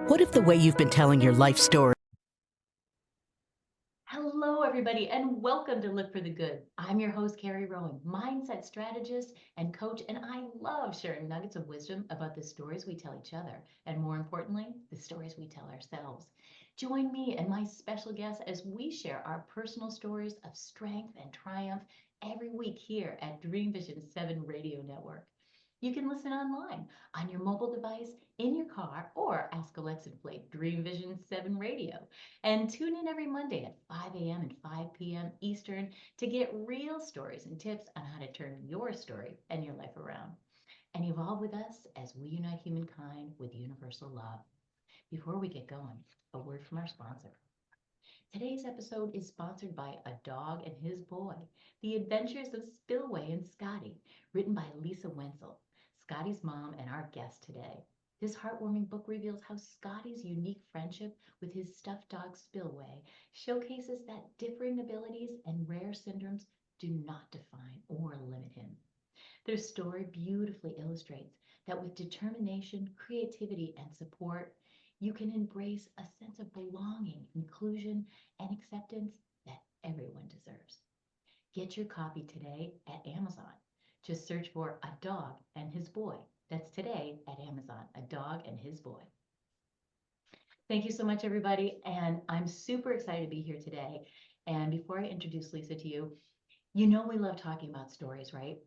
What if the way you've been telling your life story? Hello, everybody, and welcome to Look for the Good. I'm your host, Carrie Rowan, mindset strategist and coach, and I love sharing nuggets of wisdom about the stories we tell each other, and more importantly, the stories we tell ourselves. Join me and my special guests as we share our personal stories of strength and triumph every week here at Dream Vision 7 Radio Network. You can listen online on your mobile device, in your car, or ask Alexa to play Dream Vision 7 Radio. And tune in every Monday at 5 a.m. and 5 p.m. Eastern to get real stories and tips on how to turn your story and your life around. And evolve with us as we unite humankind with universal love. Before we get going, a word from our sponsor. Today's episode is sponsored by A Dog and His Boy, The Adventures of Spillway and Scotty, written by Lisa Wentzell, Scotty's mom and our guest today. This heartwarming book reveals how Scotty's unique friendship with his stuffed dog Spillway showcases that differing abilities and rare syndromes do not define or limit him. Their story beautifully illustrates that with determination, creativity, and support, you can embrace a sense of belonging, inclusion, and acceptance that everyone deserves. Get your copy today at Amazon. Just search for A Dog and His Boy. That's today at Amazon, A Dog and His Boy. Thank you so much, everybody. And I'm super excited to be here today. And before I introduce Lisa to you, you know we love talking about stories, right?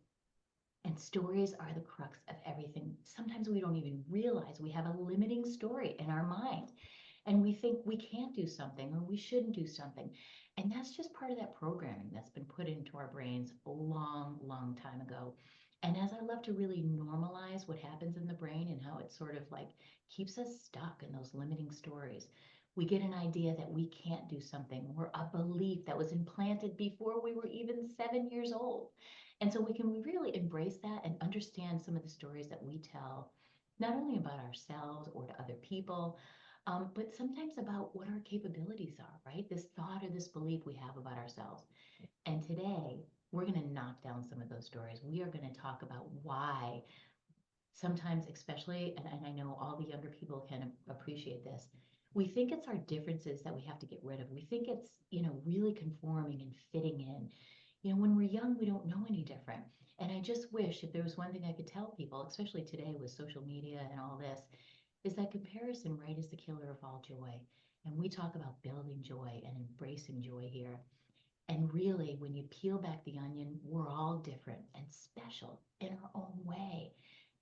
And stories are the crux of everything. Sometimes we don't even realize we have a limiting story in our mind. And we think we can't do something or we shouldn't do something. And that's just part of that programming that's been put into our brains a long, long time ago. And as I love to really normalize what happens in the brain and how it sort of like keeps us stuck in those limiting stories, we get an idea that we can't do something or a belief that was implanted before we were even 7 years old. And so we can really embrace that and understand some of the stories that we tell, not only about ourselves or to other people, but sometimes about what our capabilities are, right? This thought or this belief we have about ourselves. And today, we're going to knock down some of those stories. We are going to talk about why sometimes, especially, and I know all the younger people can appreciate this, we think it's our differences that we have to get rid of. We think it's, really conforming and fitting in. When we're young, we don't know any different. And I just wish if there was one thing I could tell people, especially today with social media and all this, is that comparison, right, is the killer of all joy. And we talk about building joy and embracing joy here. And really, when you peel back the onion, we're all different and special in our own way.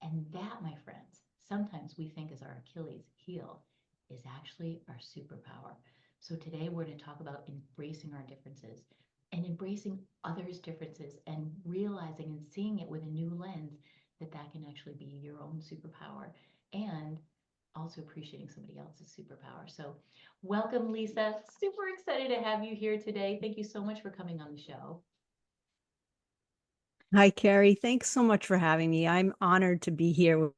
And that, my friends, sometimes we think is our Achilles heel, is actually our superpower. So today we're going to talk about embracing our differences and embracing others' differences and realizing and seeing it with a new lens that that can actually be your own superpower and also appreciating somebody else's superpower. So welcome, Lisa. Super excited to have you here today. Thank you so much for coming on the show. Hi, Carrie. Thanks so much for having me. I'm honored to be here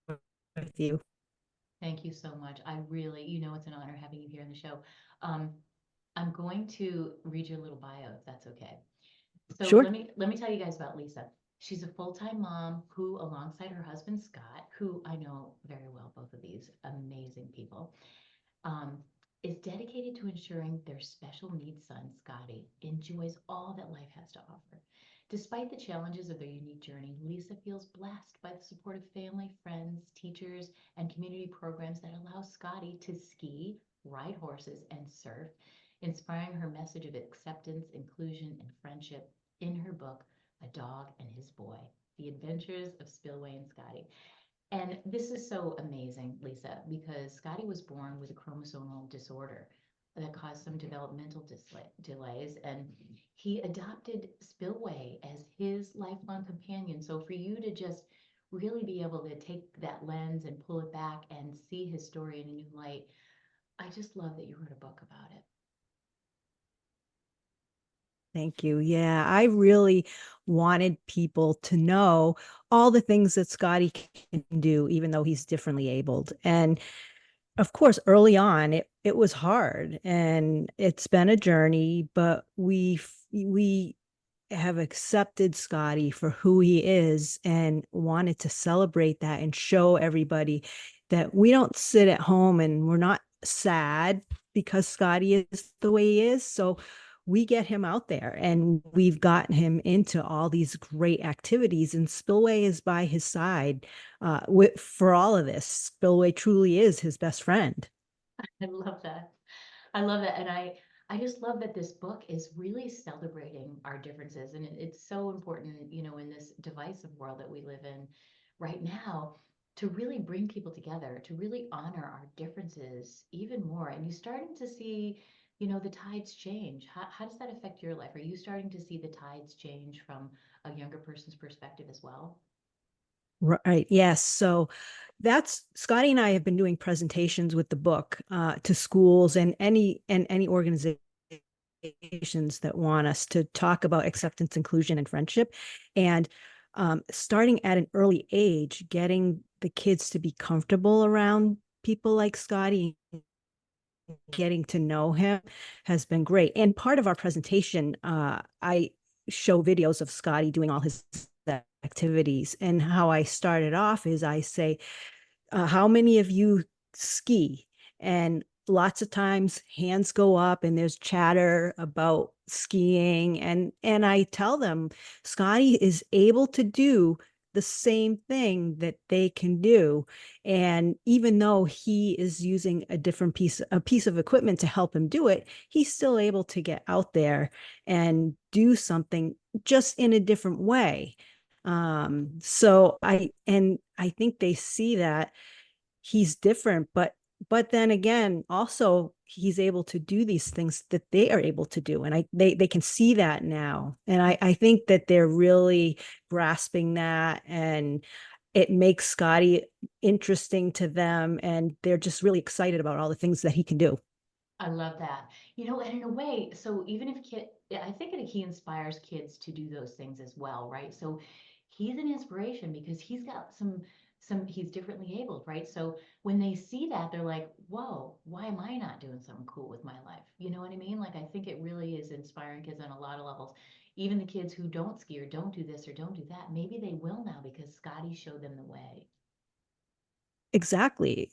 with you. Thank you so much. I really, it's an honor having you here on the show. Um, I'm going to read your little bio if that's okay. So Sure. let me tell you guys about Lisa. She's a full-time mom who, alongside her husband Scott, who I know very well, both of these amazing people, um, is dedicated to ensuring their special needs son, Scotty, enjoys all that life has to offer. Despite the challenges of their unique journey, Lisa feels blessed by the support of family, friends, teachers, and community programs that allow Scotty to ski, ride horses, and surf, inspiring her message of acceptance, inclusion, and friendship in her book, A Dog and His Boy, The Adventures of Spillway and Scotty. And this is so amazing, Lisa, because Scotty was born with a chromosomal disorder that caused some developmental delays, and he adopted Spillway as his lifelong companion. So for you to just really be able to take that lens and pull it back and see his story in a new light, I just love that you wrote a book about it. Thank you. Yeah, I really wanted people to know all the things that Scotty can do, even though he's differently abled. And of course, early on, it was hard and it's been a journey, but we have accepted Scotty for who he is and wanted to celebrate that and show everybody that we don't sit at home and we're not sad because Scotty is the way he is. So we get him out there and we've gotten him into all these great activities, and Spillway is by his side for all of this. Spillway truly is his best friend. I love that. I love that. And I just love that this book is really celebrating our differences. And it's so important, in this divisive world that we live in right now, to really bring people together, to really honor our differences even more. And you starting to see, the tides change. How does that affect your life? Are you starting to see the tides change from a younger person's perspective as well? Right. Yes. So that's Scotty and I have been doing presentations with the book to schools and any organizations that want us to talk about acceptance, inclusion, and friendship. And starting at an early age, getting the kids to be comfortable around people like Scotty, getting to know him has been great. And part of our presentation, I show videos of Scotty doing all his activities. And how I started off is I say, how many of you ski? And lots of times hands go up and there's chatter about skiing. And I tell them Scotty is able to do the same thing that they can do. And even though he is using a piece of equipment to help him do it, he's still able to get out there and do something just in a different way. So I think they see that he's different, but then again, also he's able to do these things that they are able to do. And they can see that now. And I think that they're really grasping that, and it makes Scotty interesting to them. And they're just really excited about all the things that he can do. I love that. And in a way, so even if I think that he inspires kids to do those things as well, right? So he's an inspiration because he's got he's differently abled, right? So when they see that, they're like, whoa, why am I not doing something cool with my life? You know what I mean? Like, I think it really is inspiring kids on a lot of levels. Even the kids who don't ski or don't do this or don't do that, maybe they will now because Scotty showed them the way. Exactly.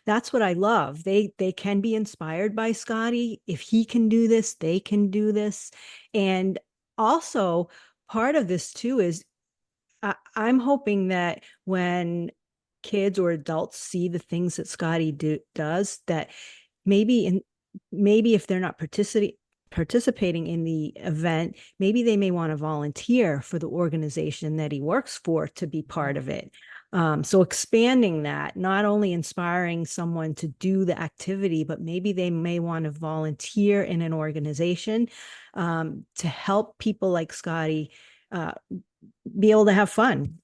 That's what I love. They can be inspired by Scotty. If he can do this, they can do this. And also, part of this too is I'm hoping that when kids or adults see the things that does, that maybe in maybe if they're not participating in the event, maybe they may want to volunteer for the organization that he works for to be part of it. So expanding that, not only inspiring someone to do the activity, but maybe they may want to volunteer in an organization to help people like Scotty uh, be able to have fun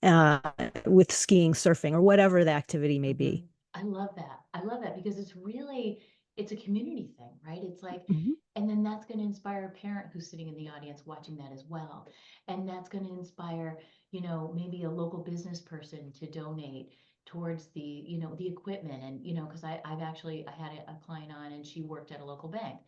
with skiing, surfing, or whatever the activity may be. I love that. I love that because it's a community thing, right? It's like, Mhm. and then that's going to inspire a parent who's sitting in the audience watching that as well. And that's going to inspire, maybe a local business person to donate towards the equipment. And, because I had a client on and she worked at a local bank.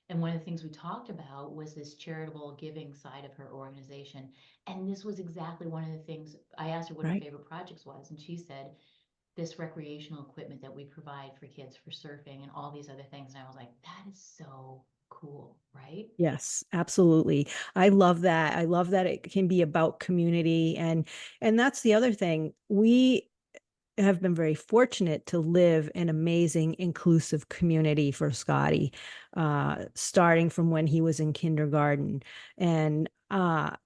And one of the things we talked about was this charitable giving side of her organization. And this was exactly one of the things I asked her what her Right. favorite projects was. And she said, this recreational equipment that we provide for kids for surfing and all these other things. And I was like, that is so cool, right? Yes, absolutely. I love that. I love that it can be about community, and that's the other thing. We have been very fortunate to live an amazing inclusive community for Scotty, starting from when he was in kindergarten. And a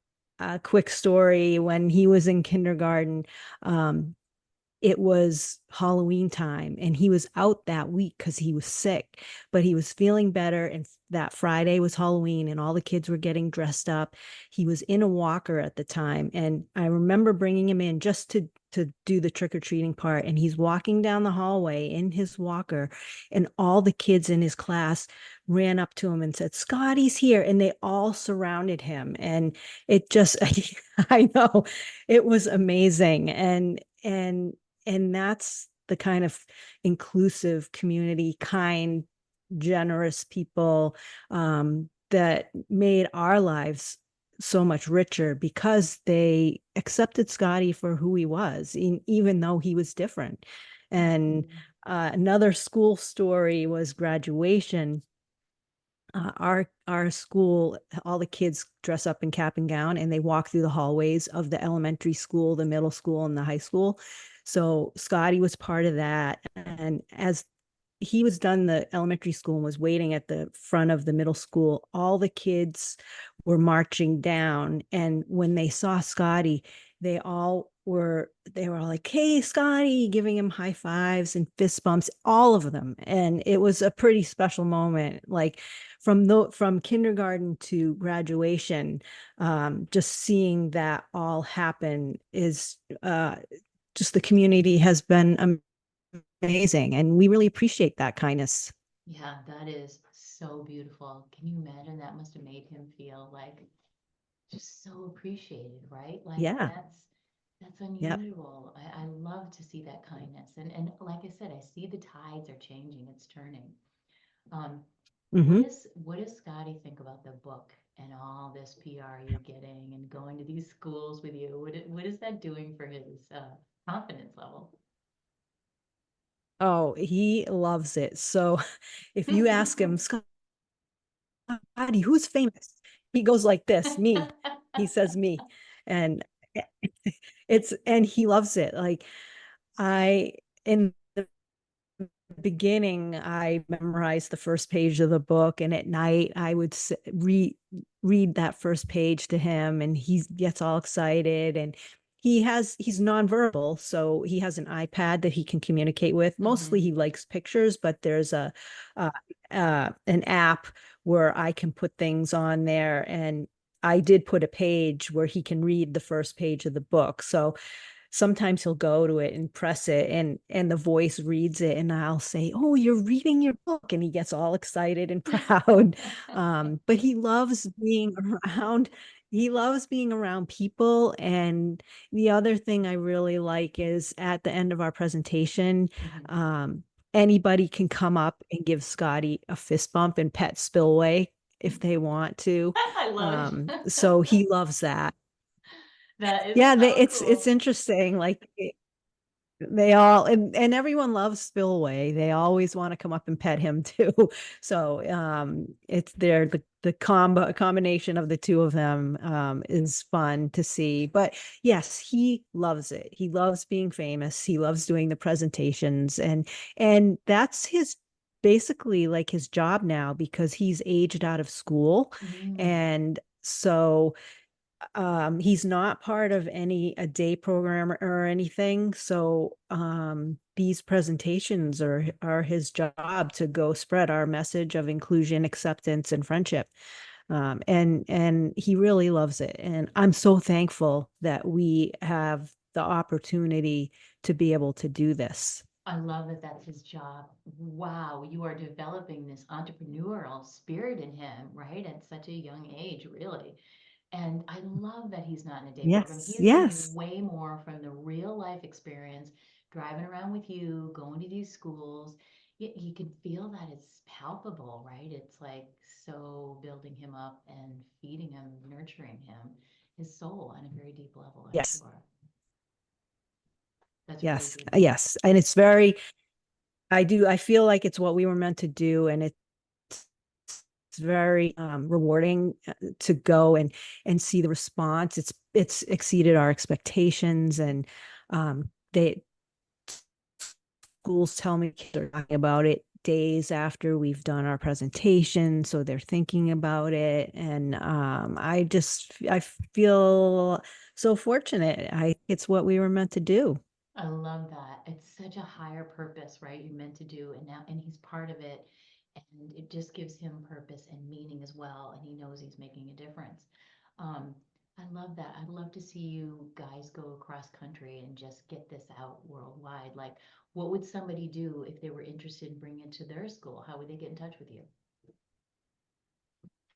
quick story: when he was in kindergarten, um, it was Halloween time and he was out that week because he was sick, but he was feeling better. And that Friday was Halloween and all the kids were getting dressed up. He was in a walker at the time. And I remember bringing him in just to do the trick-or-treating part. And he's walking down the hallway in his walker. And all the kids in his class ran up to him and said, Scotty's here. And they all surrounded him. And it just, I know, it was amazing. And that's the kind of inclusive community, kind, generous people that made our lives so much richer because they accepted Scotty for who he was, even though he was different. And Mhm. another school story was graduation. Our school, all the kids dress up in cap and gown, and they walk through the hallways of the elementary school, the middle school, and the high school. So Scotty was part of that. And as he was done the elementary school and was waiting at the front of the middle school, all the kids were marching down. And when they saw Scotty, they were all like, "Hey, Scotty," giving him high fives and fist bumps, all of them. And it was a pretty special moment. Like from kindergarten to graduation, just seeing that all happen is just the community has been amazing, and we really appreciate that kindness. Yeah, that is so beautiful. Can you imagine that must have made him feel like just so appreciated, right? Like Yeah. that's Yeah. unusual. I love to see that kindness. And like I said, I see the tides are changing, it's turning. Um, Hmm. what does Scotty think about the book and all this PR you're getting and going to these schools with you? What is that doing for his confidence level? Oh, he loves it. So if you ask him, "Scotty, who's famous?" He goes like this, "Me." He says me. And and he loves it. Like I in the beginning, I memorized the first page of the book, and at night I would read that first page to him, and he gets all excited. And he's nonverbal, so he has an iPad that he can communicate with. Mostly Hmm. he likes pictures, but there's a uh, an app where I can put things on there, and I did put a page where he can read the first page of the book. So sometimes he'll go to it and press it, and the voice reads it, and I'll say, "Oh, you're reading your book," and he gets all excited and proud. But he loves being around people. And the other thing I really like is at the end of our presentation, Hmm. um, anybody can come up and give Scotty a fist bump and pet Spillway if they want to. I love it. So he loves that. That is Yeah, so it's cool. interesting. Like they all, and everyone loves Spillway. They always want to come up and pet him too. So it's there, the combination of the two of them is fun to see. But yes, he loves it. He loves being famous. He loves doing the presentations, and that's his basically like his job now, because he's aged out of school. Mm. And so he's not part of any a day program or anything. So these presentations are his job to go spread our message of inclusion, acceptance, and friendship. And he really loves it, and I'm so thankful that we have the opportunity to be able to do this. I love that that's his job. Wow, you are developing this entrepreneurial spirit in him, right? At such a young age, really. And I love that he's not in a day program. Yes, He is getting yes, way more from the real life experience, driving around with you, going to these schools. You can feel that it's palpable, right? It's like so building him up and feeding him, nurturing him, his soul on a very deep level, I'm yes, sure. That's really yes, beautiful. yes. And it's very, I feel like it's what we were meant to do. And it's very rewarding to go and see the response. It's exceeded our expectations. And they schools tell me they're talking about it days after we've done our presentation, so they're thinking about it. And I feel so fortunate. It's what we were meant to do. I love that. It's such a higher purpose, right? You're meant to do, and now, and he's part of it, and it just gives him purpose and meaning as well, and he knows he's making a difference. Um, I love that. I'd love to see you guys go across country and just get this out worldwide. Like, what would somebody do if they were interested in bringing it to their school? How would they get in touch with you?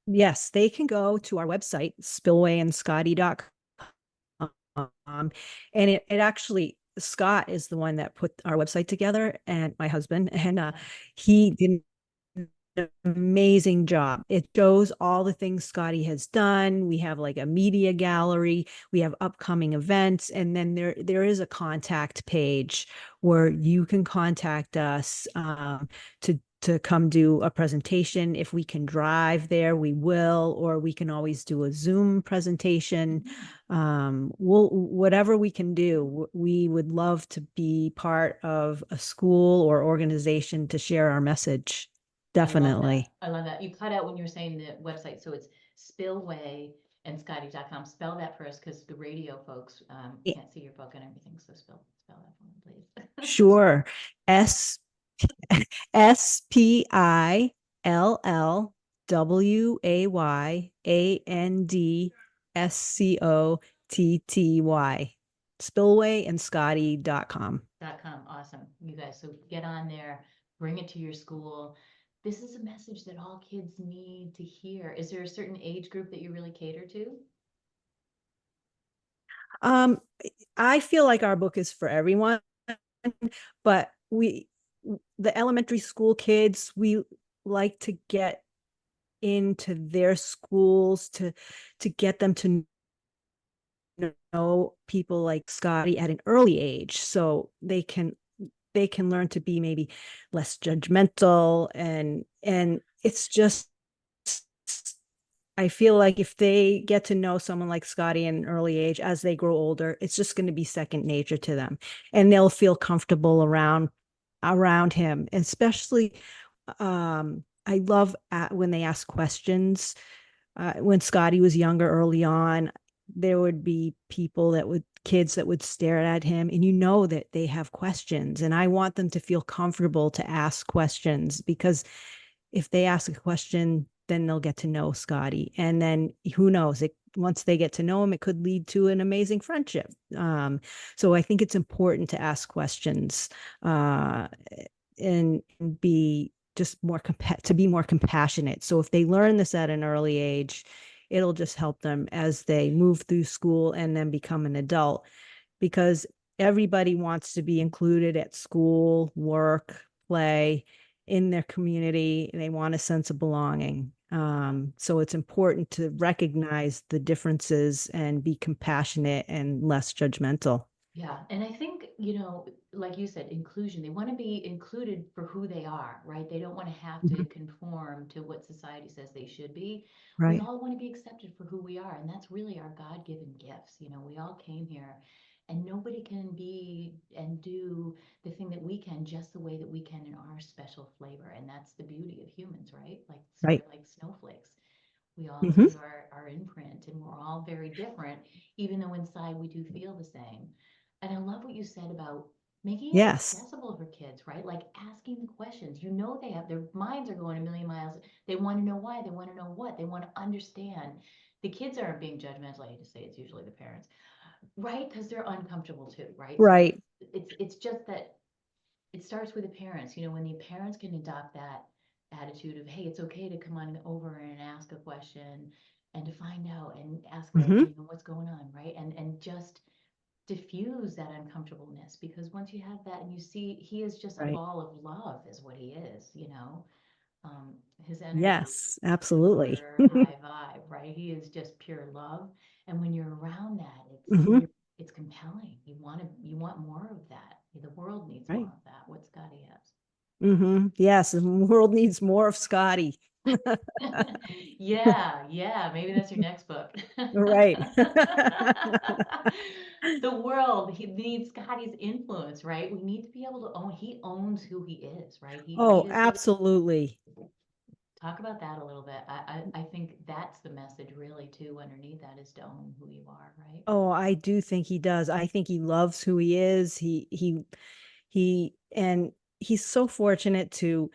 Yes, they can go to our website, spillwayandscotty.com. And it actually, Scott is the one that put our website together, and my husband, and Yeah. he didn't amazing job. It shows all the things Scotty has done. We have like a media gallery, we have upcoming events, and then there is a contact page where you can contact us to come do a presentation. If we can drive there, we will, or we can always do a Zoom presentation. We'll whatever we can do. We would love to be part of a school or organization to share our message. I love that. Definitely. I love that. You cut out when you were saying the website. So it's Spillway and Scotty.com. Spell that for us because the radio folks Yeah, can't see your book and everything. So spell that for me, please. sure. Spillway, Spillway and Scotty.com. .com. Awesome. You guys. So get on there, bring it to your school. This is a message that all kids need to hear. Is there a certain age group that you really cater to? Um, I feel like our book is for everyone, but the elementary school kids, we like to get into their schools to get them to know people like Scotty at an early age, so they can learn to be maybe less judgmental, and it's just, I feel like if they get to know someone like Scotty at an early age, as they grow older, it's just going to be second nature to them, and they'll feel comfortable around him. And especially, I love when they ask questions. When Scotty was younger, early on, there would be kids that would stare at him, and you know that they have questions. And I want them to feel comfortable to ask questions, because if they ask a question, then they'll get to know Scotty. And then who knows, once they get to know him, it could lead to an amazing friendship. So I think it's important to ask questions, and be just to be more compassionate. So if they learn this at an early age, it'll just help them as they move through school and then become an adult, because everybody wants to be included at school, work, play, in their community. They want a sense of belonging. So it's important to recognize the differences and be compassionate and less judgmental. Yeah, and I think, like you said, inclusion, they want to be included for who they are, right? They don't want to have to Mhm. conform to what society says they should be. We Right. all want to be accepted for who we are, and that's really our God-given gifts. We all came here, and nobody can be and do the thing that we can just the way that we can in our special flavor. And that's the beauty of humans, right? Like, so Right. we're like snowflakes. We all Hmm. leave our imprint, and we're all very different, even though inside we do feel the same. And I love what you said about making it Yes. accessible for kids, right? Like asking the questions. They have their minds are going a million miles. They want to know why. They want to know what. They want to understand. The kids aren't being judgmental. I hate to say it's usually the parents, right? Because they're uncomfortable too, right? So Right. it's just that it starts with the parents. When the parents can adopt that attitude of, hey, it's okay to come on over and ask a question and to find out and ask, like, Hmm. what's going on, right? And just diffuse that uncomfortableness, because once you have that and you see he is just a Right. ball of love is what he is. His energy is Yes, absolutely. super high vibe, right? He is just pure love, and when you're around that, Hmm. it's compelling. You want more of that. The world needs more Right. of that, what Scotty has. Yes, the world needs more of Scotty. Yeah, yeah, maybe that's your next book. Right. The world he needs Scotty's influence, right? We need to be able to own. He owns who he is, right? He Oh, is who. absolutely. Talk about that a little bit. I think that's the message really too. Underneath that is to own who you are, right? Oh, I do think he does. I think he loves who he is. And he's so fortunate to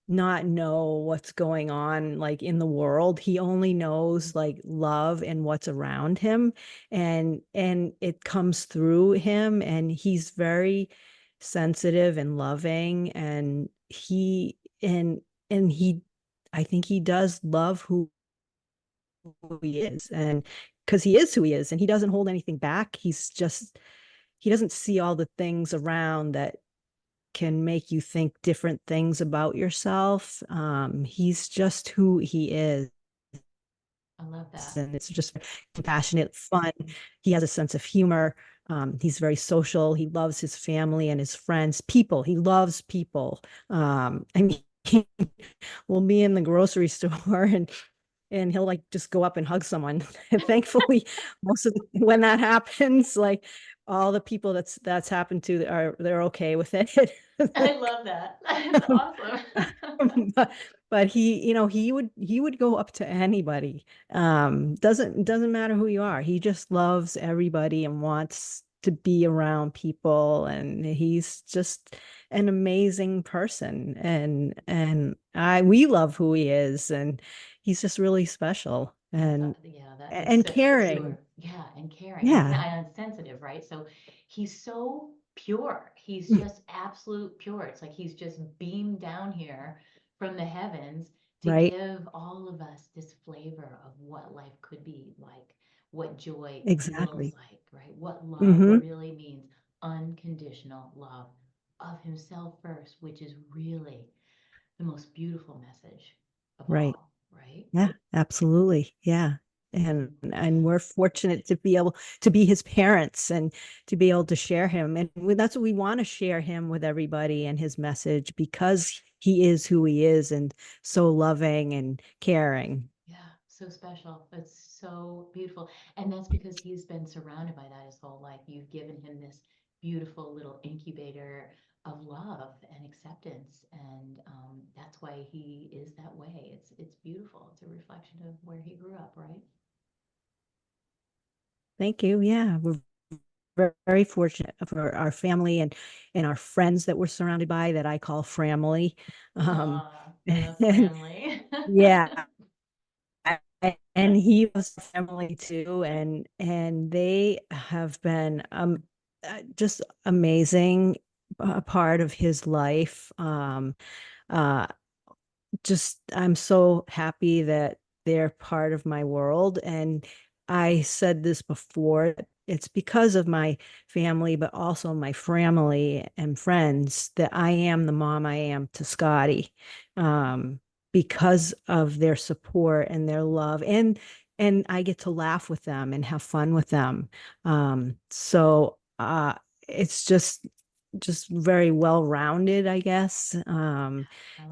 not know what's going on like in the world. He only knows like love and what's around him, and it comes through him, and he's very sensitive and loving, and he I think he does love who he is, and because he is who he is, and he doesn't hold anything back. He doesn't see all the things around that can make you think different things about yourself. He's just who he is. I love that. And it's just compassionate, fun. He has a sense of humor. He's very social. He loves his family and his friends. People. He loves people. I mean, we'll be in the grocery store and he'll like just go up and hug someone. And thankfully, when that happens, like all the people that's happened to they're okay with it. I love that. That's awesome. but he would go up to anybody. Doesn't matter who you are. He just loves everybody and wants to be around people, and he's just an amazing person. And we love who he is, and he's just really special Yeah, and that's for caring. sure. Yeah, and caring Yeah, and sensitive, right? So he's so pure. He's mm, just absolute pure. It's like he's just beamed down here from the heavens to right. give all of us this flavor of what life could be like, what joy feels Exactly. like, right? What love Hmm. really means, unconditional love of himself first, which is really the most beautiful message of Right. all, right? Yeah, absolutely. Yeah. And And and we're fortunate to be able to be his parents and to be able to share him. And that's what we want to share him with everybody and his message because he is who he is and so loving and caring. yeah, so special. It's so beautiful. And that's because he's been surrounded by that his whole life. You've given him this beautiful little incubator of love and acceptance. And that's why he is that way. It's beautiful. It's a reflection of where he grew up, right? Thank you. Yeah, we're very fortunate for our family and our friends that we're surrounded by that I call family. Um, I love and family. yeah, and he was family too, and they have been just amazing part of his life. Uh, just I'm so happy that they're part of my world. And I said this before, it's because of my family, but also my family and friends that I am the mom I am to Scotty. Because of their support and their love and I get to laugh with them and have fun with them. So it's just very well rounded, I guess. I love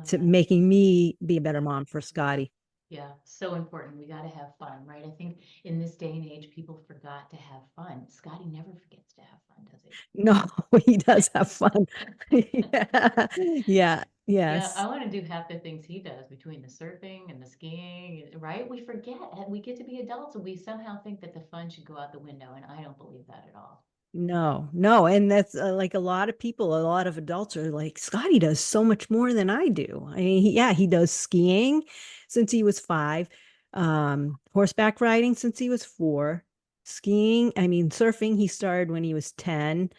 To that. making me be a better mom for Scotty. Yeah, so important. We got to have fun, right? I think in this day and age, people forgot to have fun. Scotty never forgets to have fun, does he? No, he does have fun. Yeah. Yeah. Yeah, I Yes. want to do half the things he does between the surfing and the skiing, right? We forget and we get to be adults and we somehow think that the fun should go out the window, and I don't believe that at all. No, no. And that's like a lot of people, a lot of adults are like, Scotty does so much more than I do. I mean, yeah, he does skiing since he was 5, horseback riding since he was 4, skiing, I mean, surfing, he started when he was 10.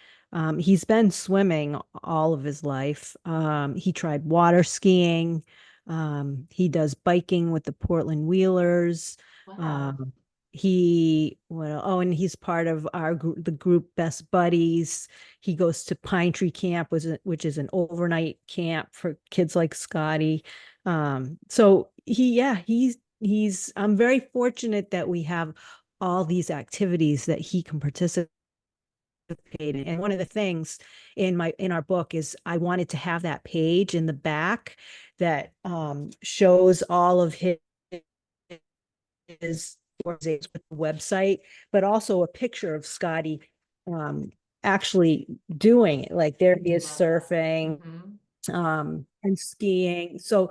He's been swimming all of his life. He tried water skiing. He does biking with the Portland Wheelers. Wow. Um, and he's part of the group Best Buddies. He goes to Pine Tree Camp, which is an overnight camp for kids like Scotty. So I'm very fortunate that we have all these activities that he can participate in. And one of the things in our book is I wanted to have that page in the back that shows all of his organizations with the website, but also a picture of Scotty um, actually doing it. Like there he is Love that. surfing Hmm. and skiing. So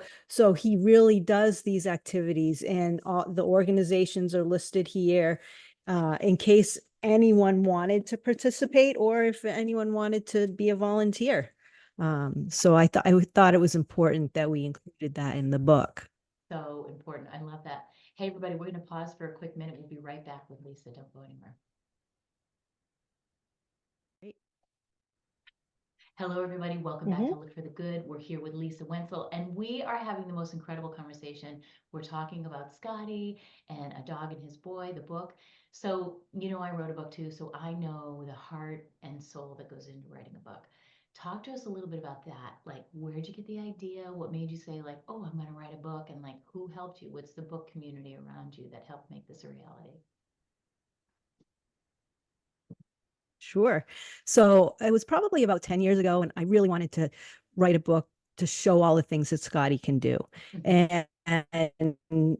he really does these activities, and all the organizations are listed here in case anyone wanted to participate or if anyone wanted to be a volunteer. So I thought it was important that we included that in the book. So important. I love that. Hey, everybody, we're going to pause for a quick minute. We'll be right back with Lisa. Don't go anywhere. Hello, everybody. Welcome back to Mhm. Look for the Good. We're here with Lisa Wentzell, and we are having the most incredible conversation. We're talking about Scotty and A Dog and His Boy, the book. So, I wrote a book too, so I know the heart and soul that goes into writing a book. Talk to us a little bit about that. Like, where'd you get the idea? What made you say, like, oh, I'm going to write a book? And like, who helped you? What's the book community around you that helped make this a reality? Sure. So it was probably about 10 years ago, and I really wanted to write a book to show all the things that Scotty can do. Mhm. And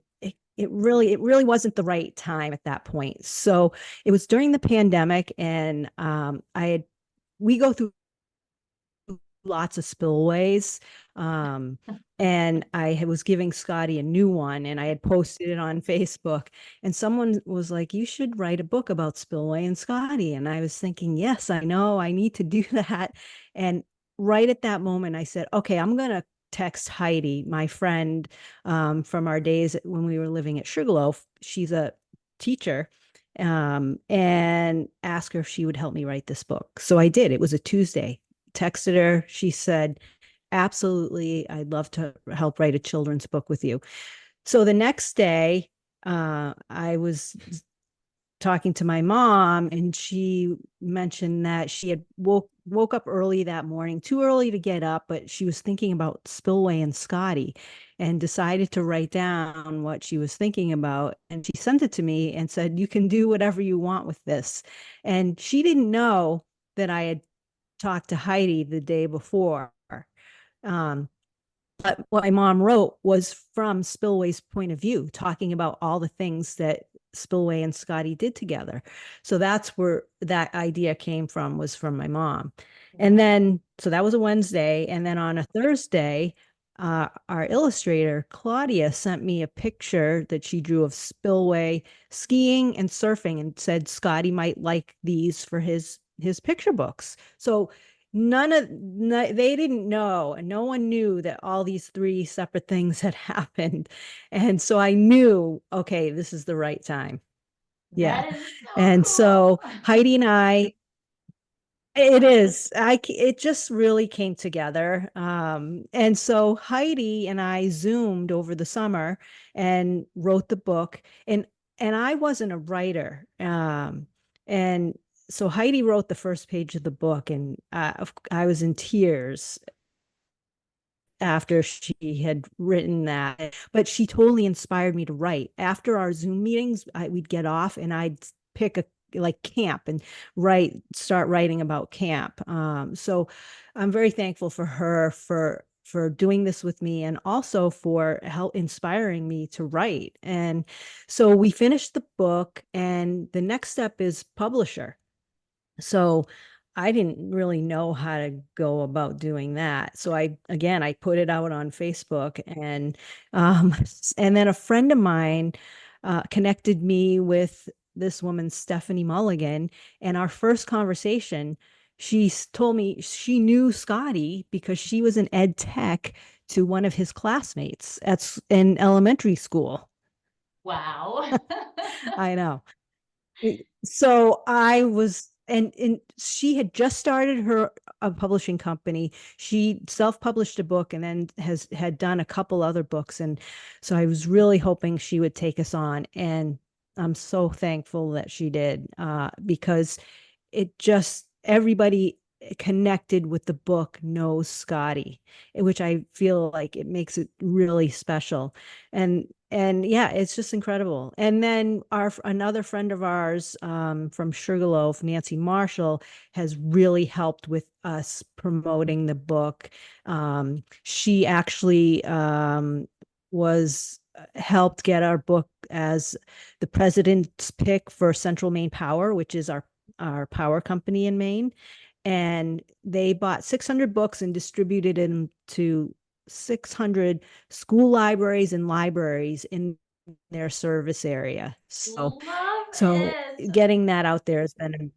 it really wasn't the right time at that point. So it was during the pandemic, and we go through lots of spillways. Um, and was giving Scotty a new one, and I had posted it on Facebook. And someone was like, "You should write a book about Spillway and Scotty." And I was thinking, yes, I know, I need to do that. And right at that moment, I said, "Okay, I'm going to text Heidi, my friend from our days when we were living at Sugarloaf. She's a teacher." And ask her if she would help me write this book. So I did. It was a Tuesday. Texted her. She said, "Absolutely. I'd love to help write a children's book with you." So the next day, I was talking to my mom, and she mentioned that she had woke up early that morning, too early to get up, but she was thinking about Spillway and Scotty, and decided to write down what she was thinking about. And she sent it to me and said, "You can do whatever you want with this." And she didn't know that I had talked to Heidi the day before. Um, but what my mom wrote was from Spillway's point of view, talking about all the things that Spillway and Scotty did together. So that's where that idea came from, was from my mom. And Wow. then, so that was a Wednesday. And then on a Thursday, our illustrator, Claudia, sent me a picture that she drew of Spillway skiing and surfing, and said Scotty might like these for his picture books. So they didn't know, and no one knew that all these three separate things had happened. And so I knew, okay, this is the right time. Yeah. That is so And so cool. Heidi and I, it is, it just really came together. And so Heidi and I Zoomed over the summer and wrote the book. And I wasn't a writer. And so Heidi wrote the first page of the book, and I was in tears after she had written that. But she totally inspired me to write. After our Zoom meetings, we'd get off, and I'd pick a like camp and start writing about camp. So I'm very thankful for her for doing this with me, and also for help inspiring me to write. And so we finished the book, and the next step is publisher. So I didn't really know how to go about doing that. So I put it out on Facebook, and then a friend of mine connected me with this woman, Stephanie Mulligan. And our first conversation, told me she knew Scotty because she was an ed tech to one of his classmates in elementary school. Wow. I know. So I was, and she had just started her a publishing company. She self-published a book, and then had done a couple other books. And so I was really hoping she would take us on. And I'm so thankful that she did, because it just, everybody connected with the book knows Scotty, which I feel like it makes it really special. And yeah, it's just incredible. And then another friend of ours, from Sugarloaf, Nancy Marshall, has really helped with us promoting the book. She actually was helped get our book as the president's pick for Central Maine Power, which is our power company in Maine. And they bought 600 books and distributed them to 600 school libraries and libraries in their service area. Love So it. getting that out there has been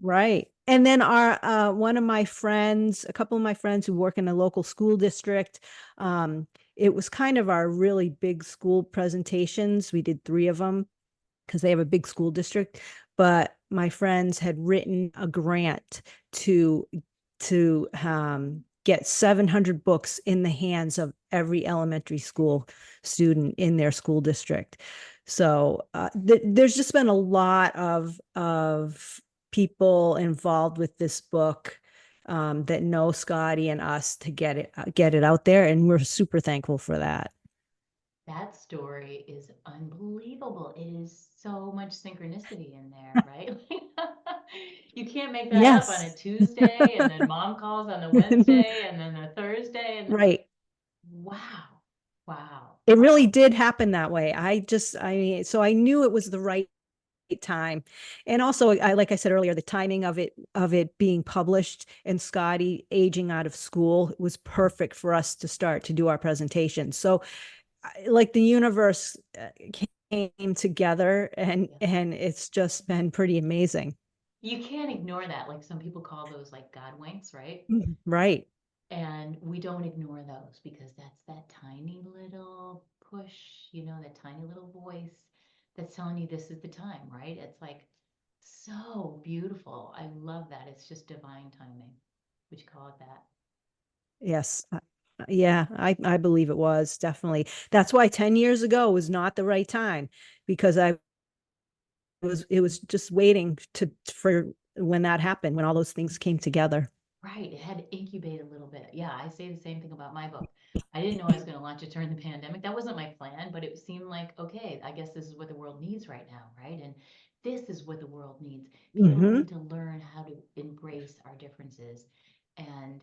right. And then a couple of my friends who work in a local school district, it was kind of our really big school presentations. We did three of them because they have a big school district. But my friends had written a grant to get 700 books in the hands of every elementary school student in their school district. So there's just been a lot of people involved with this book. that know Scotty and us to get it out there, and we're super thankful for that. That story is unbelievable. It is so much synchronicity in there, right? You can't make that up on a Yes. Tuesday, and then mom calls on the Wednesday, and then the Thursday, and Right. wow, wow, It really wow. did happen that way. So I knew it was the right time. And also, like I said earlier, the timing of it being published and Scotty aging out of school was perfect for us to start to do our presentation. So like the universe came together, and it's just been pretty amazing. You can't ignore that. Like some people call those like God winks, right? Right. And we don't ignore those because that's that tiny little push, that tiny little voice that's telling you this is the time, right? It's like so beautiful. I love that. It's just divine timing. Would you call it that? Yes. Yeah, I believe it was definitely. That's why 10 years ago was not the right time, because it was just waiting for when that happened, when all those things came together. Right. It had to incubate a little bit. Yeah, I say the same thing about my book. I didn't know I was going to launch it during the pandemic. That wasn't my plan, but it seemed like, okay, I guess this is what the world needs right now, right? And this is what the world needs. People Hmm. need to learn how to embrace our differences. And,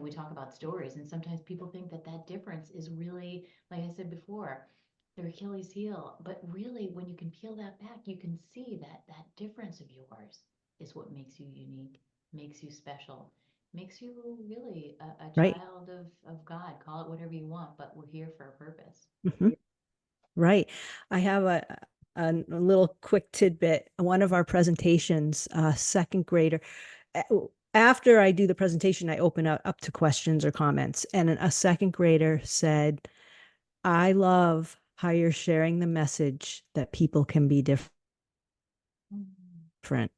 we talk about stories, and sometimes people think that that difference is really, like I said before, their Achilles heel. But really, when you can peel that back, you can see that that difference of yours is what makes you unique, makes you special, makes you really a Right. child of God. Call it whatever you want, but we're here for a purpose. Hmm. Right. I have a little quick tidbit. One of our presentations, second grader, after I do the presentation, I open up to questions or comments. And a second grader said, I love how you're sharing the message that people can be Mm. different.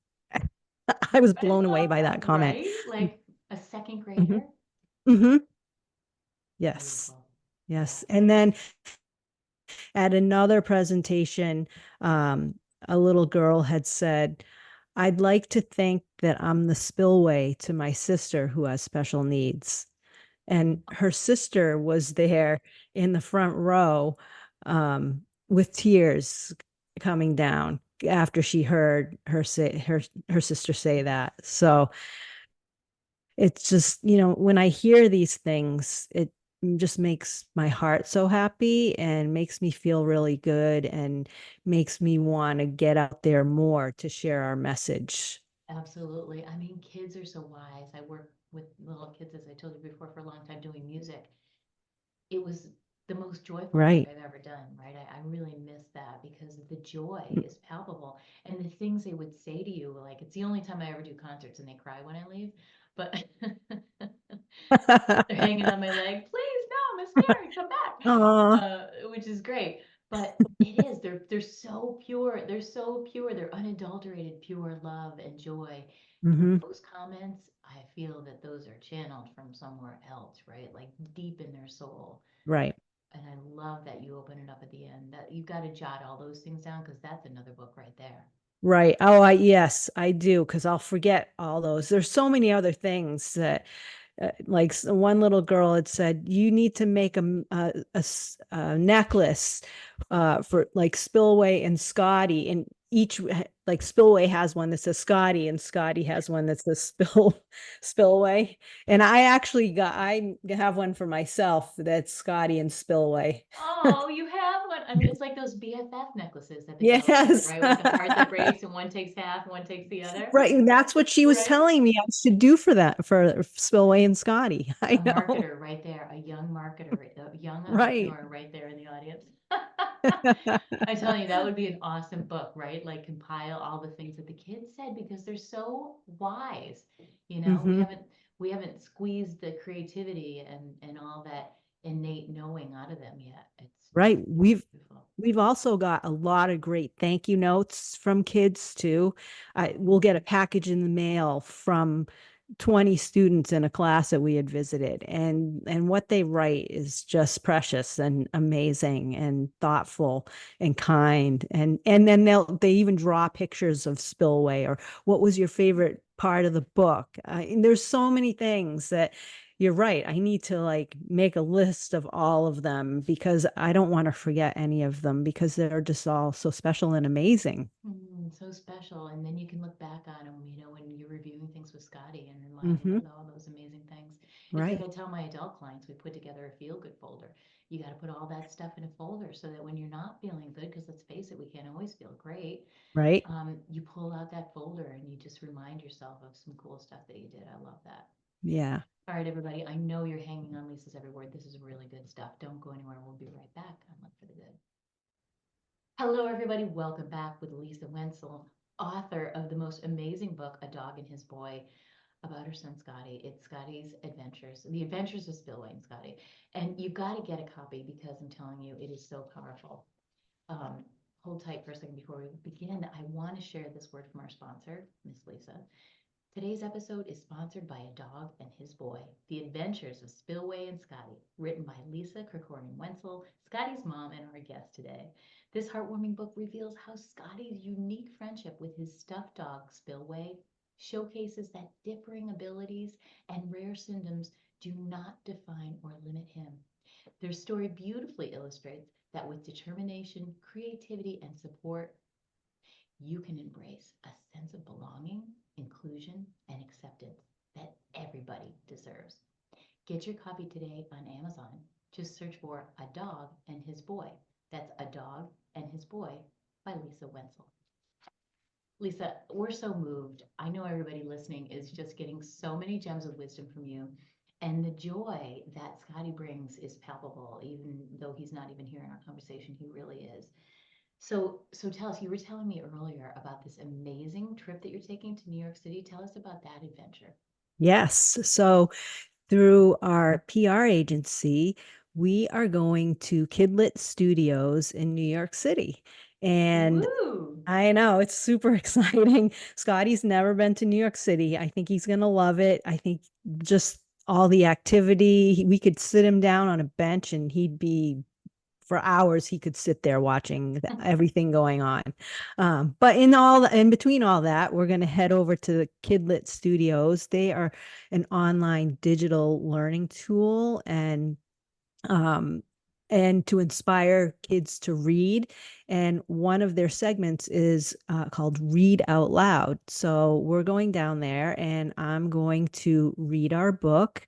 I was I blown away love by that, that comment. right? Like a second Hmm. grader. Hmm. Yes. Beautiful. Yeah. Yes. And then at another presentation, a little girl had said, I'd like to think that I'm the spillway to my sister who has special needs. And her sister was there in the front row, with tears coming down after she heard her sister say that. So it's just, when I hear these things, it just makes my heart so happy and makes me feel really good and makes me want to get out there more to share our message. Absolutely. I mean, kids are so wise. I work with little kids, as I told you before, for a long time doing music. It was the most joyful work Right. I've ever done, right? I really miss that because the joy is palpable. And the things they would say to you, like it's the only time I ever do concerts and they cry when I leave. But they're hanging on my leg. Please, no, Miss Carrie, come back. Aw. Which is great. But it is, they're so pure. They're so pure. They're unadulterated, pure love and joy. And Hmm. those comments, I feel that those are channeled from somewhere else, right? Like deep in their soul. Right. And I love that you open it up at the end. That you've got to jot all those things down because that's another book right there. Right. Oh, yes, I do, because I'll forget all those. There's so many other things that, like one little girl had said, you need to make a necklace for like Spillway and Scotty, and each like Spillway has one that says Scotty, and Scotty has one that says Spillway. And I have one for myself that's Scotty and Spillway. Oh, you have one. I mean, it's like those BFF necklaces that the girls wear, Yes. right? With the heart that breaks and one takes half, one takes the other, Right. And that's what she was right? telling me I should do for that, for Spillway and Scotty. A I know. marketer right there, a young marketer, a young Right. entrepreneur right there in the audience. I'm telling you, that would be an awesome book, right? Like compile all the things that the kids said because they're so wise. We Hmm. haven't squeezed the creativity and all that innate knowing out of them yet. It's Right. beautiful. We've also got a lot of great thank you notes from kids too. We'll get a package in the mail from 20 students in a class that we had visited, and what they write is just precious and amazing and thoughtful and kind, and then they even draw pictures of Spillway, or what was your favorite part of the book. And there's so many things that you're right. I need to like make a list of all of them because I don't want to forget any of them because they're just all so special and amazing. So special. And then you can look back on them, when you're reviewing things with Scotty and reminding Hmm. of all those amazing things. It's like Right. I tell my adult clients, we put together a feel good folder. You got to put all that stuff in a folder so that when you're not feeling good, because let's face it, we can't always feel great. Right. You pull out that folder and you just remind yourself of some cool stuff that you did. I love that. Yeah. All right, everybody. I know you're hanging on Lisa's every word. This is really good stuff. Don't go anywhere. We'll be right back on Look for the Good. Hello, everybody. Welcome back with Lisa Wentzell, author of the most amazing book, A Dog and His Boy, about her son Scotty. It's Scotty's Adventures, The Adventures of Spillway and Scotty. And you've got to get a copy because I'm telling you, it is so powerful. Um, Hold tight for a second before we begin. I want to share this word from our sponsor, Miss Lisa. Today's episode is sponsored by A Dog and His Boy, The Adventures of Spillway and Scotty, written by Lisa Wentzell, Scotty's mom, and our guest today. This heartwarming book reveals how Scotty's unique friendship with his stuffed dog, Spillway, showcases that differing abilities and rare symptoms do not define or limit him. Their story beautifully illustrates that with determination, creativity, and support, you can embrace a sense of belonging, inclusion, and acceptance that everybody deserves. Get your copy today on Amazon. Just search for A Dog and His Boy. That's A Dog and His Boy by Lisa Wentzell. Lisa, we're so moved. I know everybody listening is just getting so many gems of wisdom from you. And the joy that Scotty brings is palpable, even though he's not even here in our conversation. He really is. So tell us, you were telling me earlier about this amazing trip that you're taking to New York City. Tell us about that adventure. Yes. So through our PR agency, we are going to Kidlit Studios in New York City. And Woo! I know it's super exciting. Scotty's never been to New York City. I think he's going to love it. I think just all the activity, we could sit him down on a bench and he'd be for hours. He could sit there watching everything going on. But in between all that, we're going to head over to the Kidlit Studios. They are an online digital learning tool um, and to inspire kids to read. And one of their segments is called Read Out Loud. So we're going down there and I'm going to read our book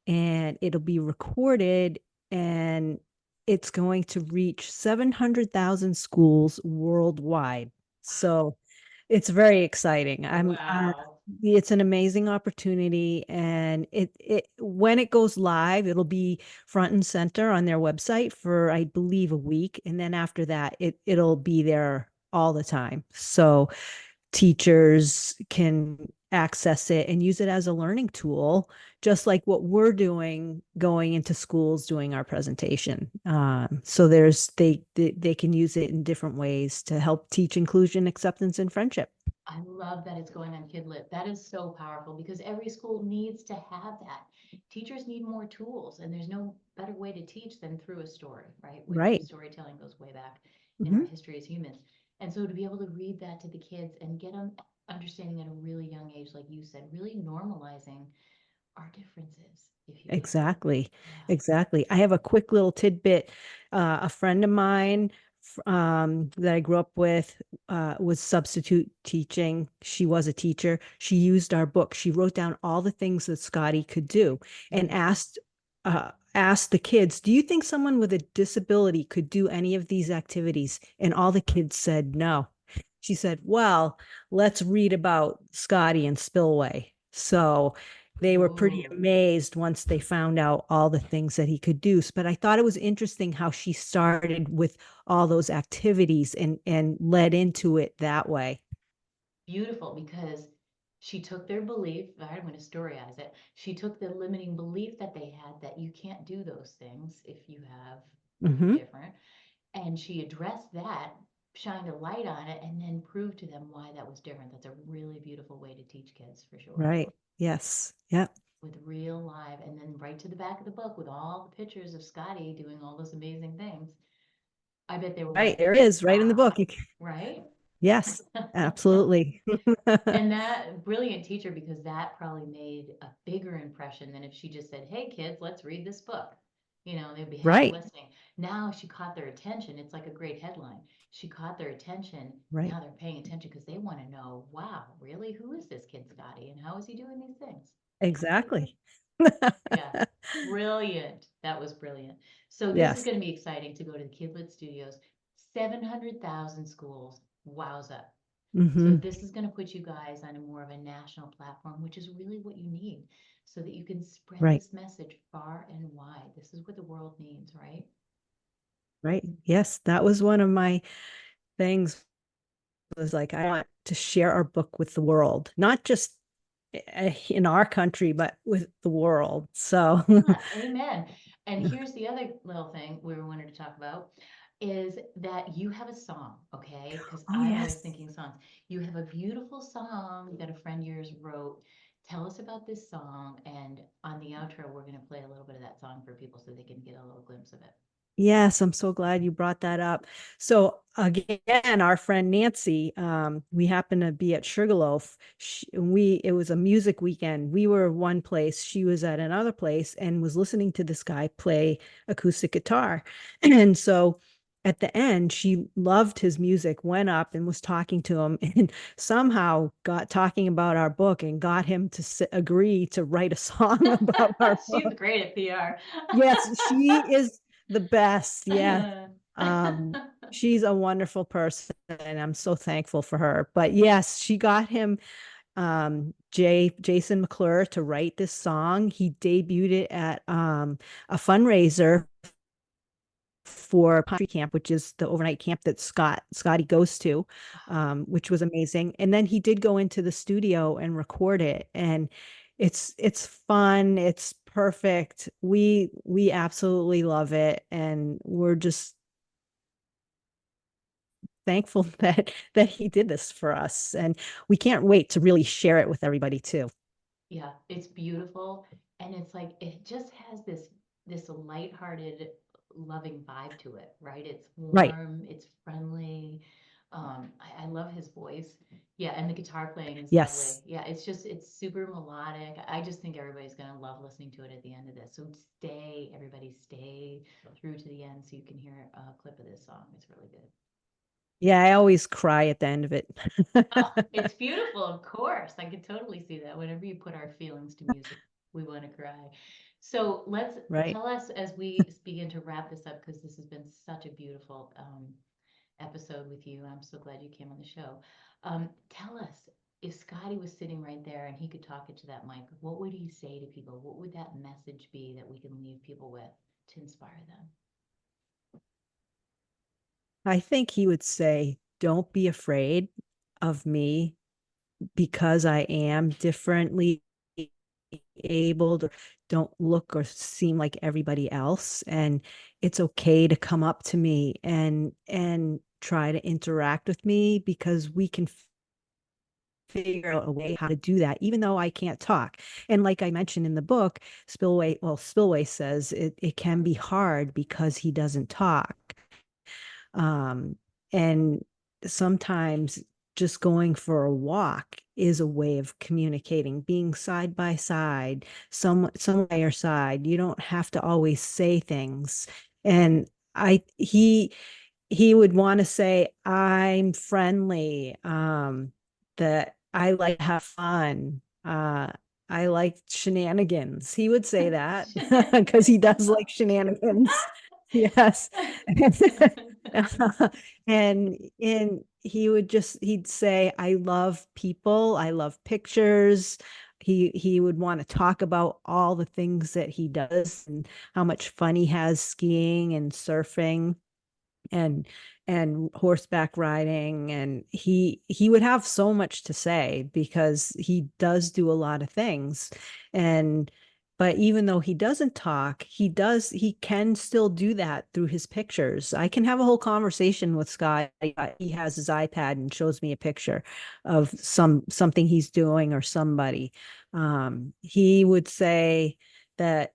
and it'll be recorded and it's going to reach 700,000 schools worldwide. So it's very exciting. Wow. It's an amazing opportunity, and it when it goes live, it'll be front and center on their website for I believe a week, and then after that, it'll be there all the time. So teachers can access it and use it as a learning tool, just like what we're doing going into schools doing our presentation. So they can use it in different ways to help teach inclusion, acceptance, and friendship. I love that it's going on Kidlit. That is so powerful because every school needs to have that. Teachers need more tools, and there's no better way to teach than through a story, right? Which Right. storytelling goes way back in our Hmm. history as humans. And so to be able to read that to the kids and get them understanding at a really young age, like you said, really normalizing our differences, if you will. Exactly. Yeah. Exactly. I have a quick little tidbit. A friend of mine that I grew up with was substitute teaching. She was a teacher. She used our book. She wrote down all the things that Scotty could do and asked the kids, "Do you think someone with a disability could do any of these activities?" And all the kids said no. She said, "Well, let's read about Scotty and Spillway." So they were pretty Ooh. amazed once they found out all the things that he could do. But I thought it was interesting how she started with all those activities and led into it that way. Beautiful because she took their belief, I'm going to storyize it. She took the limiting belief that they had that you can't do those things if you're Hmm. different. And she addressed that, shined a light on it, and then proved to them why that was different. That's a really beautiful way to teach kids for sure. Right. Yes. Yep. With real live, and then right to the back of the book with all the pictures of Scotty doing all those amazing things. I bet they were Right. like, There it is right in the book. wow, right? Yes, absolutely. And that brilliant teacher, because that probably made a bigger impression than if she just said, "Hey kids, let's read this book." They'd be half Right, listening. Now she caught their attention. It's like a great headline. She caught their attention. right. Now they're paying attention because they want to know, wow, really? Who is this kid Scotty and how is he doing these things? Exactly. Yeah, brilliant. That was brilliant. So this is Yes. going to be exciting to go to the Kidlit Studios. 700,000 schools. Wowza. So Hmm. this is going to put you guys on a more of a national platform, which is really what you need so that you can spread Right, this message far and wide. This is what the world needs, right? right. Yes, that was one of my things, was like, I want to share our book with the world, not just in our country, but with the world. So, Yeah, amen. And here's the other little thing we wanted to talk about is that you have a song, okay? Because oh, I'm always yes. thinking songs. You have a beautiful song that a friend of yours wrote. Tell us about this song. And on the outro, we're going to play a little bit of that song for people so they can get a little glimpse of it. Yes, I'm so glad you brought that up. So again, our friend Nancy, we happened to be at Sugarloaf. It was a music weekend. We were one place, she was at another place, and was listening to this guy play acoustic guitar. And so at the end, she loved his music, went up and was talking to him, and somehow got talking about our book and got him to agree to write a song about our She's book. great at PR. Yes, she is the best. Yes. Um, she's a wonderful person and I'm so thankful for her. But yes, she got him Jason McClure to write this song. He debuted it at a fundraiser for Country Camp, which is the overnight camp that Scotty goes to, which was amazing. And then he did go into the studio and record it, and it's fun. It's perfect. We absolutely love it, and we're just thankful that he did this for us, and we can't wait to really share it with everybody too. Yeah, it's beautiful. And it's like it just has this lighthearted, loving vibe to it, right? It's Right. warm, it's friendly. I love his voice. Yeah, and the guitar playing is lovely. Yes. Yeah, it's super melodic. I just think everybody's gonna love listening to it at the end of this. So everybody stay through to the end so you can hear a clip of this song. It's really good. Yeah, I always cry at the end of it. Oh, it's beautiful, of course. I could totally see that. Whenever you put our feelings to music, we want to cry. So let's Right. tell us as we begin to wrap this up, because this has been such a beautiful episode with you. I'm so glad you came on the show. Tell us if Scotty was sitting right there and he could talk into that mic, what would he say to people? What would that message be that we can leave people with to inspire them? I think he would say, don't be afraid of me because I am differently abled, or don't look or seem like everybody else. And it's okay to come up to me and try to interact with me, because we can figure out a way how to do that, even though I can't talk. And like I mentioned in the book, Spillway says it can be hard because he doesn't talk. Um, and sometimes just going for a walk is a way of communicating, being side by side, some by your side. You don't have to always say things. And I he would want to say, I'm friendly, that I like to have fun. I like shenanigans. He would say that because he does like shenanigans. Yes. And he'd say, I love people, I love pictures. He would want to talk about all the things that he does and how much fun he has skiing and surfing and horseback riding. And he would have so much to say because he does do a lot of things. And but even though he doesn't talk, he can still do that through his pictures. I can have a whole conversation with Scott. He has his iPad and shows me a picture of something he's doing or somebody. He would say that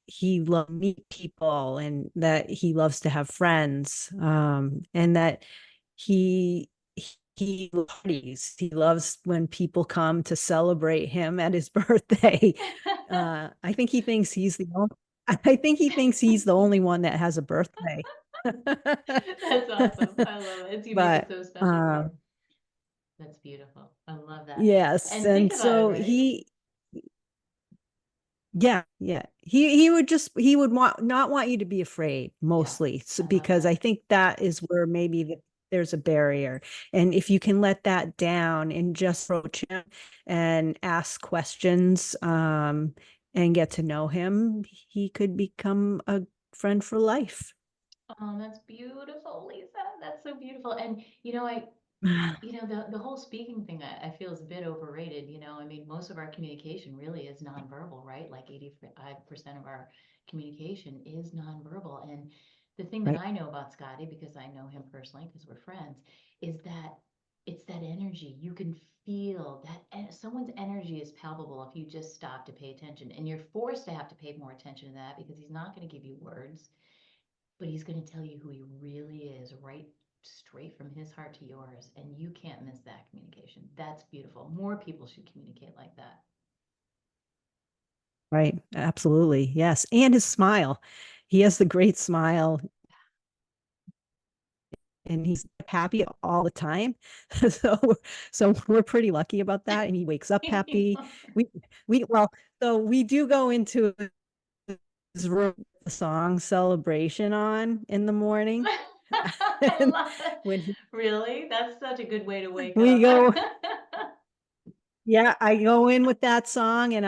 he loves meet people and that he loves to have friends, and that he he parties. He loves when people come to celebrate him at his birthday. I think he thinks he's the only, I think he thinks he's the only one that has a birthday. That's awesome. I love it. You make it But so special for him. That's beautiful. I love that. yes, And think and about it, so right? yeah, he would just, he would not want you to be afraid mostly. So, I love because that. I think that is where maybe there's a barrier. And if you can let that down and just approach him and ask questions, and get to know him, he could become a friend for life. Oh, that's beautiful, Lisa. That's so beautiful. And the whole speaking thing I feel is a bit overrated. I mean, most of our communication really is nonverbal, right? Like 85% of our communication is nonverbal. And the thing that Right. I know about Scotty, because I know him personally, because we're friends, is that it's that energy. You can feel that someone's energy is palpable if you just stop to pay attention. And you're forced to have to pay more attention to that because he's not going to give you words, but he's going to tell you who he really is, right straight from his heart to yours. And you can't miss that communication. That's beautiful. More people should communicate like that. Right. Absolutely. Yes. And his smile. He has the great smile and he's happy all the time. So, so we're pretty lucky about that. And he wakes up happy. We, well, so we do go into his room with the song Celebration on in the morning. I And love it. when Really? That's such a good way to wake we up. go, yeah, I go in with that song and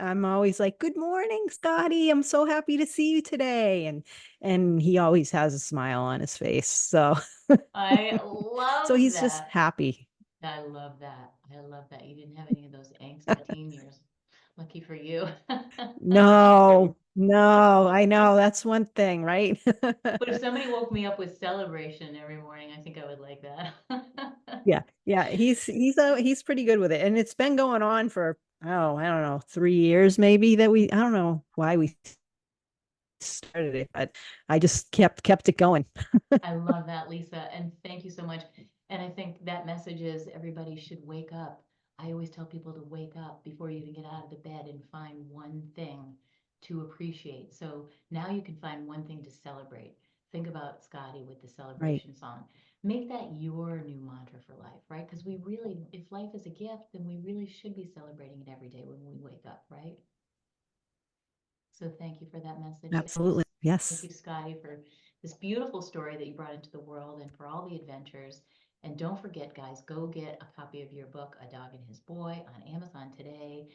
I'm always like, "Good morning, Scotty. I'm so happy to see you today." And he always has a smile on his face. So I so love he's just that. happy. I love that. I love that. You didn't have any of those angsty teen years. Lucky for you. No, no, I know that's one thing, right? But if somebody woke me up with celebration every morning, I think I would like that. Yeah, yeah, he's pretty good with it, and it's been going on for, oh, I don't know, 3 years maybe that I don't know why we started it, but I just kept it going. I love that, Lisa, and thank you so much. And I think that message is everybody should wake up. I always tell people to wake up before you even get out of the bed and find one thing to appreciate. So now you can find one thing to celebrate. Think about Scotty with the Right, celebration song. Make that your new mantra for life, right? Because we really, if life is a gift, then we really should be celebrating it every day when we wake up, right? So thank you for that message. absolutely. Thank you Yes. to Scotty for this beautiful story that you brought into the world and for all the adventures. And don't forget, guys, go get a copy of your book, A Dog and His Boy, on Amazon today.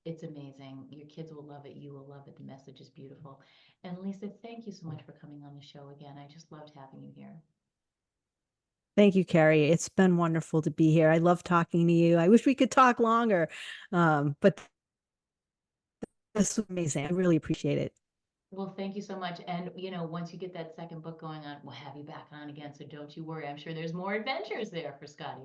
It's amazing. Your kids will love it. You will love it. The message is beautiful. And Lisa, thank you so much for coming on the show again. I just loved having you here. Thank you, Carrie. It's been wonderful to be here. I love talking to you. I wish we could talk longer. But this was amazing. I really appreciate it. Well, thank you so much. And, once you get that second book going on, we'll have you back on again. So don't you worry. I'm sure there's more adventures there for Scotty.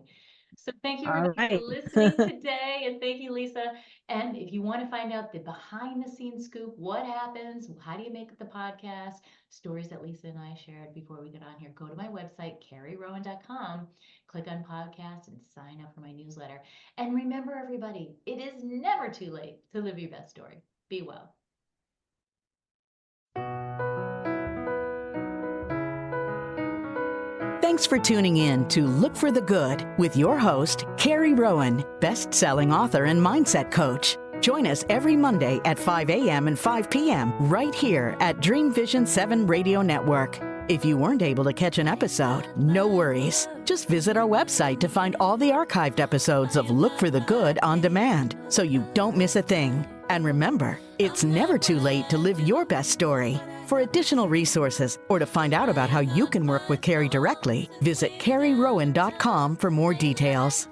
So thank you, All everybody, for right. listening today. And thank you, Lisa. And if you want to find out the behind the scenes scoop, what happens, how do you make the podcast, stories that Lisa and I shared before we got on here, go to my website, carrierowan.com, click on podcast and sign up for my newsletter. And remember, everybody, it is never too late to live your best story. Be well. Thanks for tuning in to Look for the Good with your host, Carrie Rowan, best-selling author and mindset coach. Join us every Monday at 5 a.m. and 5 p.m. right here at Dream Vision 7 Radio Network. If you weren't able to catch an episode, no worries. Just visit our website to find all the archived episodes of Look for the Good on demand so you don't miss a thing. And remember, it's never too late to live your best story. For additional resources or to find out about how you can work with Carrie directly, visit carrierowan.com for more details.